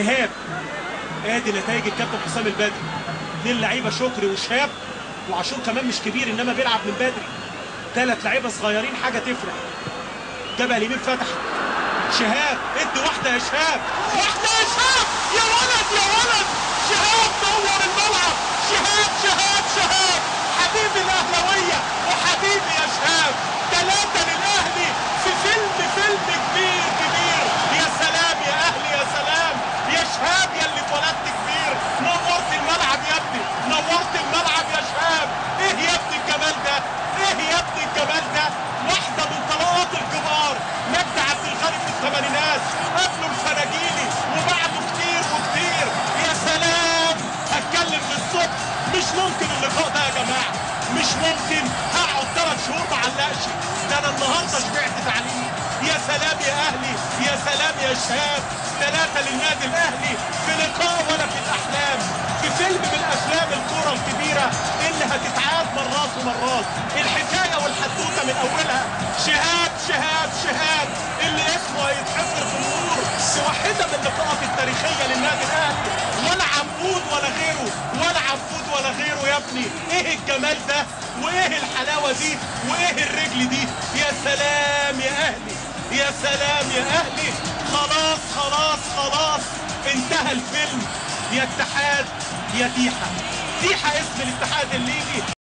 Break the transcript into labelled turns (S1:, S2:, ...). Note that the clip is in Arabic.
S1: إيهاب. ادي نتائج الكابتن حسام البدري. 2 لعيبه شكري وشهاب، وعاشور كمان مش كبير انما بيلعب من بدري. 3 لعيبه صغيرين، حاجه تفرق. جبهه اليمين فتح شهاب، ادي واحده يا شهاب، واحده يا شهاب، يا ولد يا ولد، شهاب نور الملعب، شهاب شهاب شهاب، حبيبي الاهلاويه وحبيبي يا شهاب. 3 للاهلي في فيلم كبير كبير. يا سلام يا اهلي، يا سلام يا شهاب، يا اللي اتولدت كبير. نورت الملعب يا ابني، نورت الملعب يا شهاب. ايه يا ابني الجمال ده، ايه يا ابني الجمال ده. واحده من طلقات الكبار. مجدي عبد الغني في الثمانينات، قبله الفناجيلي وبعده كتير وكتير. يا سلام، هتكلم للصبح. مش ممكن اللقاء ده يا جماعه، مش ممكن. هقعد 3 شهور ما علقش، ده انا النهارده شبعت تعليم. يا سلام يا اهلي، يا سلام يا شهاب. 3 للنادي الاهلي في لقاء ولا في الاحلام، في فيلم من افلام الكره الكبيره اللي هتتعاد مرات ومرات. الحكايه والحدوته من اولها شهاب شهاب شهاب، اللي اسمه هيتحفر في النور في واحده من اللقاءات التاريخيه للنادي الاهلي. ولا عبود ولا غيره، ولا عبود ولا غيره يا ابني. ايه الجمال ده، وايه الحلاوه دي، وايه الرجل دي. يا سلام يا اهلي، يا سلام يا اهلي. خلاص خلاص خلاص، انتهى الفيلم. يا اتحاد يا تيحة. تيحة اسم الاتحاد الليبي.